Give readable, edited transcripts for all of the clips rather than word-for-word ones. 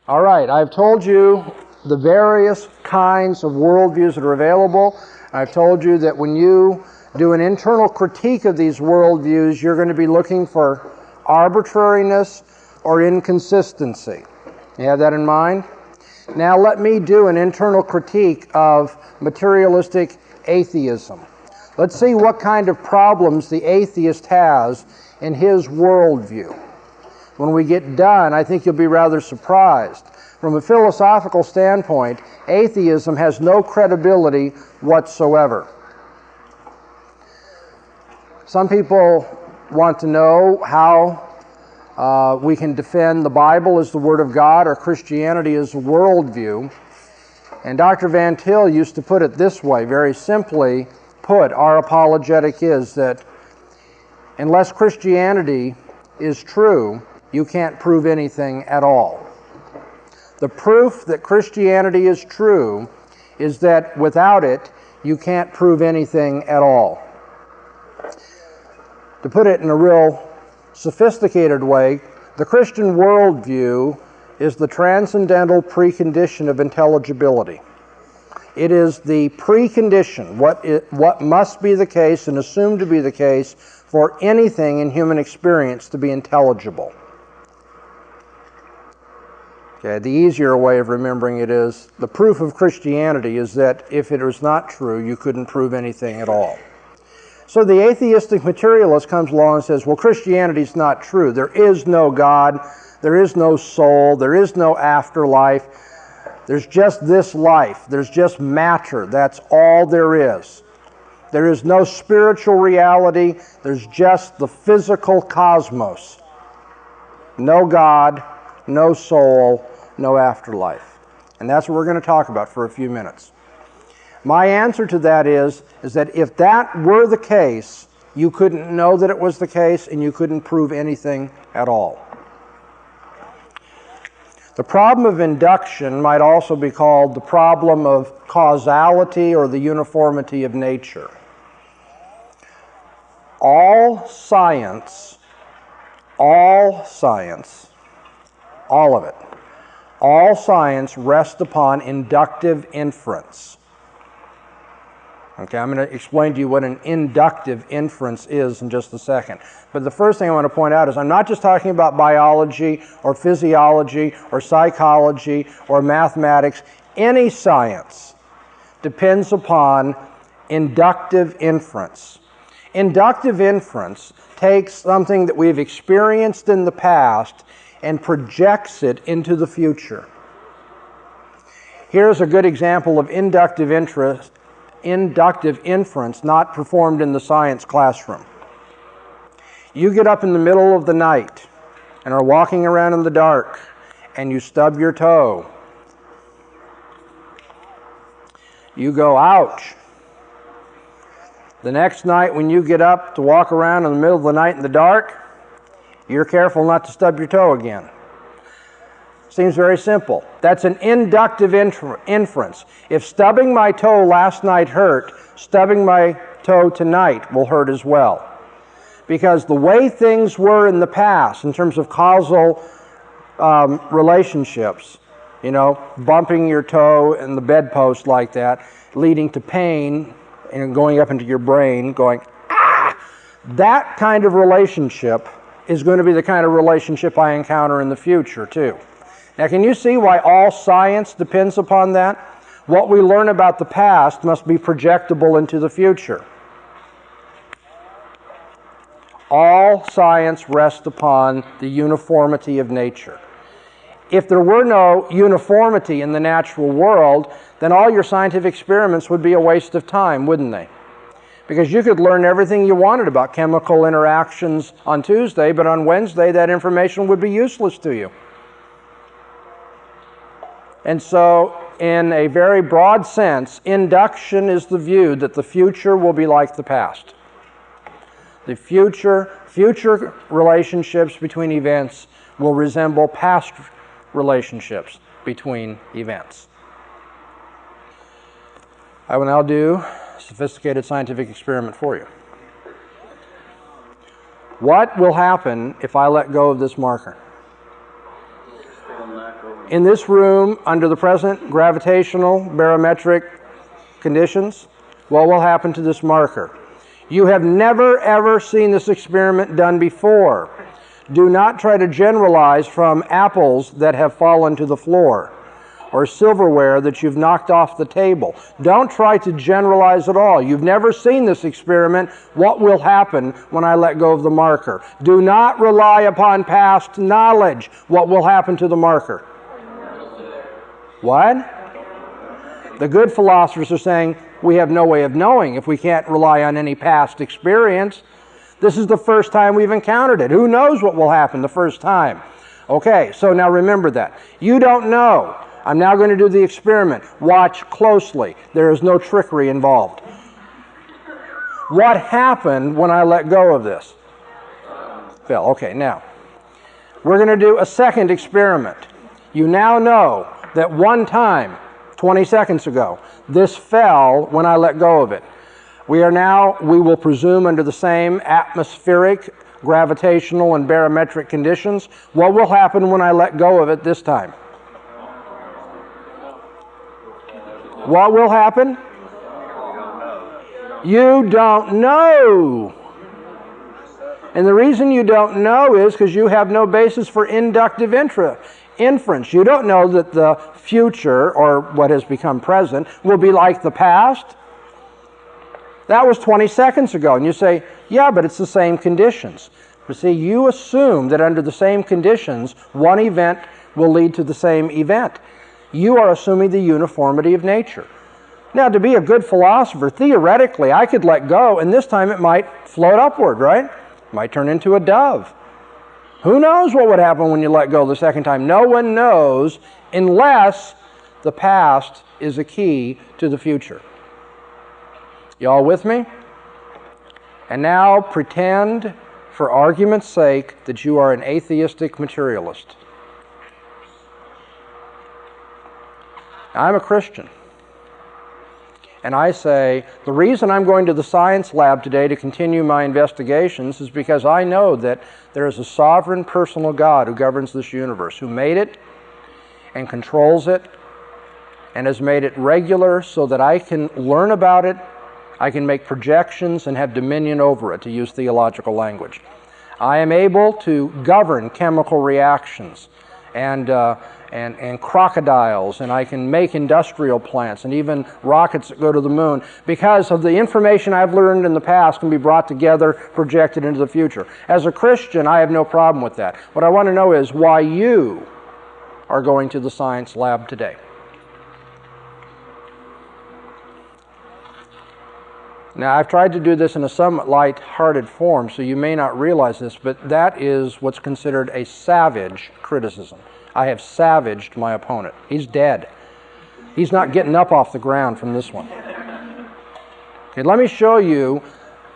All right, I've told you the various kinds of worldviews that are available. I've told you that when you do an internal critique of these worldviews, you're going to be looking for arbitrariness or inconsistency. You have that in mind? Now let me do an internal critique of materialistic atheism. Let's see what kind of problems the atheist has in his worldview. When we get done, I think you'll be rather surprised. From a philosophical standpoint, atheism has no credibility whatsoever. Some people want to know how we can defend the Bible as the Word of God or Christianity as a worldview. And Dr. Van Til used to put it this way, very simply put, our apologetic is that unless Christianity is true, you can't prove anything at all. The proof that Christianity is true is that without it, you can't prove anything at all. To put it in a real sophisticated way, the Christian worldview is the transcendental precondition of intelligibility. It is the precondition, what must be the case and assumed to be the case for anything in human experience to be intelligible. Okay, the easier way of remembering it is the proof of Christianity is that if it was not true, you couldn't prove anything at all. So the atheistic materialist comes along and says, well, Christianity is not true. There is no God. There is no soul. There is no afterlife. There's just this life. There's just matter. That's all there is. There is no spiritual reality. There's just the physical cosmos. No God, no soul, no afterlife. And that's what we're going to talk about for a few minutes. My answer to that is that if that were the case, you couldn't know that it was the case and you couldn't prove anything at all. The problem of induction might also be called the problem of causality or the uniformity of nature. All science, all of it, all science rests upon inductive inference. Okay, I'm going to explain to you what an inductive inference is in just a second. But the first thing I want to point out is I'm not just talking about biology or physiology or psychology or mathematics. Any science depends upon inductive inference. Inductive inference takes something that we've experienced in the past and projects it into the future. Here's a good example of inductive inference not performed in the science classroom. You get up in the middle of the night and are walking around in the dark and you stub your toe. You go, ouch. The next night when you get up to walk around in the middle of the night in the dark, you're careful not to stub your toe again. Seems very simple. That's an inductive inference. If stubbing my toe last night hurt, stubbing my toe tonight will hurt as well. Because the way things were in the past, in terms of causal relationships, bumping your toe in the bedpost like that, leading to pain and going up into your brain, going, ah! That kind of relationship is going to be the kind of relationship I encounter in the future, too. Now, can you see why all science depends upon that? What we learn about the past must be projectable into the future. All science rests upon the uniformity of nature. If there were no uniformity in the natural world, then all your scientific experiments would be a waste of time, wouldn't they? Because you could learn everything you wanted about chemical interactions on Tuesday, but on Wednesday that information would be useless to you. And so, in a very broad sense, induction is the view that the future will be like the past. The future relationships between events will resemble past relationships between events. I will now do a sophisticated scientific experiment for you. What will happen if I let go of this marker? It will not In this room, under the present gravitational barometric conditions, what will happen to this marker? You have never ever seen this experiment done before. Do not try to generalize from apples that have fallen to the floor or silverware that you've knocked off the table. Don't try to generalize at all. You've never seen this experiment. What will happen when I let go of the marker? Do not rely upon past knowledge. What will happen to the marker? What? The good philosophers are saying we have no way of knowing if we can't rely on any past experience. This is the first time we've encountered it. Who knows what will happen the first time? Okay, so now remember that. You don't know. I'm now going to do the experiment. Watch closely. There is no trickery involved. What happened when I let go of this? Fell. Okay, now, we're going to do a second experiment. You now know that one time, 20 seconds ago, this fell when I let go of it. We will presume under the same atmospheric, gravitational, and barometric conditions. What will happen when I let go of it this time? What will happen? You don't know. And the reason you don't know is because you have no basis for inductive inference. You don't know that the future, or what has become present, will be like the past. That was 20 seconds ago. And you say, yeah, but it's the same conditions. But see, you assume that under the same conditions, one event will lead to the same event. You are assuming the uniformity of nature. Now, to be a good philosopher, theoretically, I could let go, and this time it might float upward, right? It might turn into a dove. Who knows what would happen when you let go the second time? No one knows unless the past is a key to the future. You all with me? And now pretend, for argument's sake, that you are an atheistic materialist. I'm a Christian. And I say, the reason I'm going to the science lab today to continue my investigations is because I know that there is a sovereign personal God who governs this universe, who made it and controls it and has made it regular so that I can learn about it, I can make projections and have dominion over it, to use theological language. I am able to govern chemical reactions and crocodiles, and I can make industrial plants and even rockets that go to the moon because of the information I've learned in the past can be brought together, projected into the future. As a Christian, I have no problem with that. What I want to know is why you are going to the science lab today. Now, I've tried to do this in a somewhat light-hearted form, so you may not realize this, but that is what's considered a savage criticism. I have savaged my opponent. He's dead. He's not getting up off the ground from this one. Okay, let me show you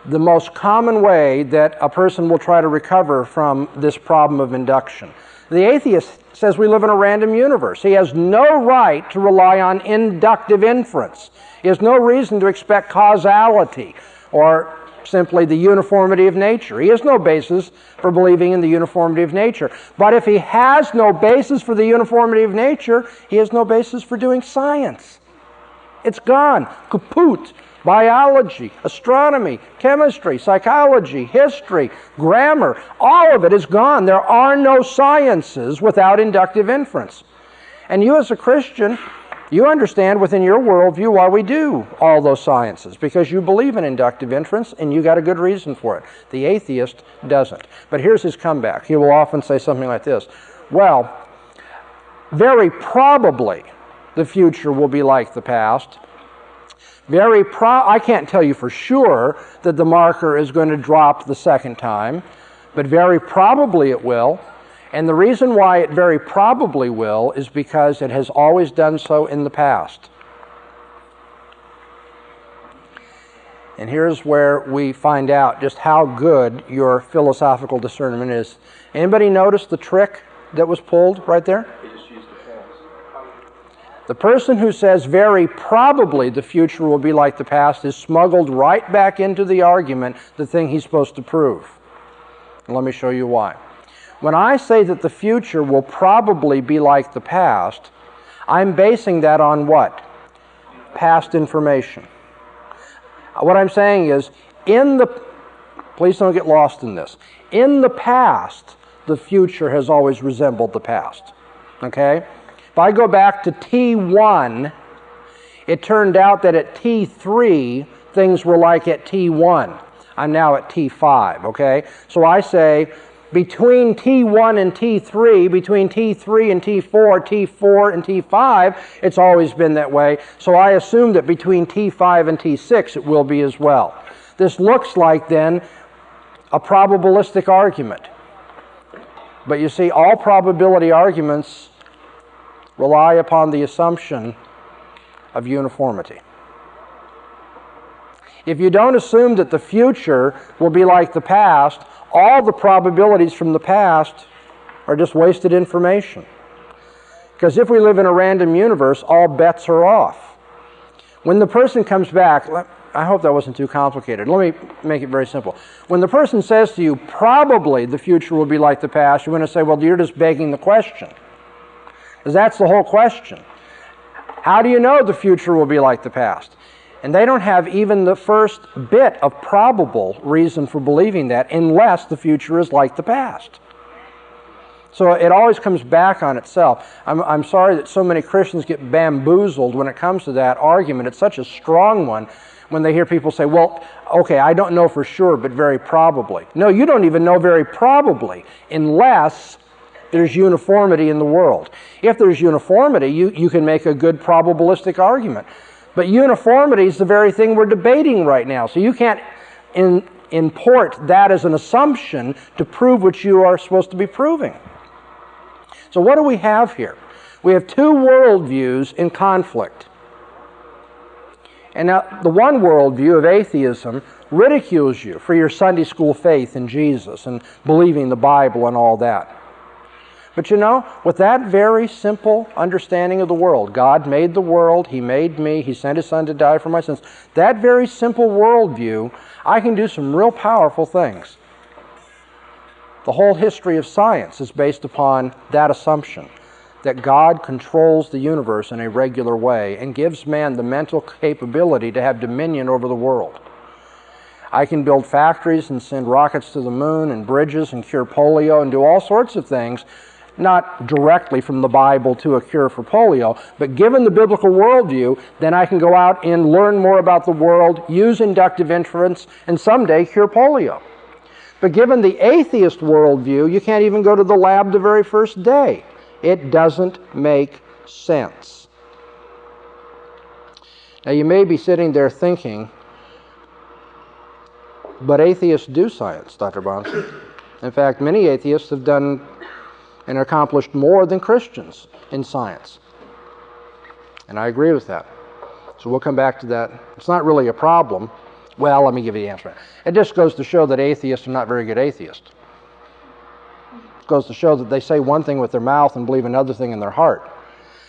the most common way that a person will try to recover from this problem of induction. The atheist says we live in a random universe. He has no right to rely on inductive inference. He has no reason to expect causality or simply the uniformity of nature. He has no basis for believing in the uniformity of nature. But if he has no basis for the uniformity of nature, he has no basis for doing science. It's gone. Kaput. Biology, astronomy, chemistry, psychology, history, grammar, all of it is gone. There are no sciences without inductive inference. And you as a Christian, you understand within your worldview why we do all those sciences, because you believe in inductive inference and you got a good reason for it. The atheist doesn't. But here's his comeback. He will often say something like this: well, very probably the future will be like the past. I can't tell you for sure that the marker is going to drop the second time, but very probably it will. And the reason why it very probably will is because it has always done so in the past. And here's where we find out just how good your philosophical discernment is. Anybody notice the trick that was pulled right there? The person who says very probably the future will be like the past is smuggled right back into the argument, the thing he's supposed to prove. And let me show you why. When I say that the future will probably be like the past, I'm basing that on what? Past information. What I'm saying is, please don't get lost in this. In the past, the future has always resembled the past. Okay? If I go back to T1, it turned out that at T3, things were like at T1. I'm now at T5, okay? So I say, between T1 and T3, between T3 and T4, T4 and T5, it's always been that way. So I assume that between T5 and T6 it will be as well. This looks like, then, a probabilistic argument. But you see, all probability arguments rely upon the assumption of uniformity. If you don't assume that the future will be like the past, all the probabilities from the past are just wasted information. Because if we live in a random universe, all bets are off. When the person comes back, I hope that wasn't too complicated. Let me make it very simple. When the person says to you, probably the future will be like the past, you're going to say, well, you're just begging the question. Because that's the whole question. How do you know the future will be like the past? And they don't have even the first bit of probable reason for believing that unless the future is like the past. So it always comes back on itself. I'm sorry that so many Christians get bamboozled when it comes to that argument. It's such a strong one when they hear people say, well, okay, I don't know for sure, but very probably. No, you don't even know very probably unless there's uniformity in the world. If there's uniformity, you can make a good probabilistic argument. But uniformity is the very thing we're debating right now. So you can't import that as an assumption to prove what you are supposed to be proving. So what do we have here? We have two worldviews in conflict. And now the one worldview of atheism ridicules you for your Sunday school faith in Jesus and believing the Bible and all that. But you know, with that very simple understanding of the world, God made the world, He made me, He sent His Son to die for my sins, that very simple worldview, I can do some real powerful things. The whole history of science is based upon that assumption, that God controls the universe in a regular way and gives man the mental capability to have dominion over the world. I can build factories and send rockets to the moon and bridges and cure polio and do all sorts of things, not directly from the Bible to a cure for polio, but given the biblical worldview, then I can go out and learn more about the world, use inductive inference, and someday cure polio. But given the atheist worldview, you can't even go to the lab the very first day. It doesn't make sense. Now you may be sitting there thinking, but atheists do science, Dr. Bahnsen. In fact, many atheists have done and accomplished more than Christians in science. And I agree with that. So we'll come back to that. It's not really a problem. Well, let me give you the answer. It just goes to show that atheists are not very good atheists. It goes to show that they say one thing with their mouth and believe another thing in their heart.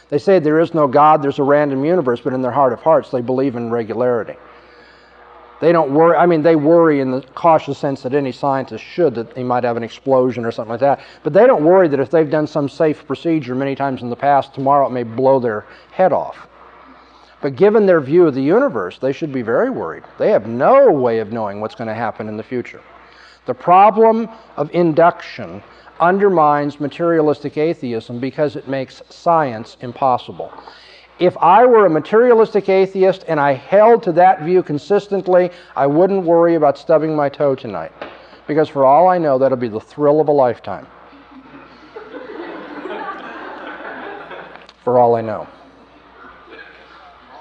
They say there is no God, there's a random universe, but in their heart of hearts they believe in regularity. They don't worry, they worry in the cautious sense that any scientist should, that they might have an explosion or something like that. But they don't worry that if they've done some safe procedure many times in the past, tomorrow it may blow their head off. But given their view of the universe, they should be very worried. They have no way of knowing what's going to happen in the future. The problem of induction undermines materialistic atheism because it makes science impossible. If I were a materialistic atheist and I held to that view consistently, I wouldn't worry about stubbing my toe tonight. Because for all I know, that'll be the thrill of a lifetime. For all I know.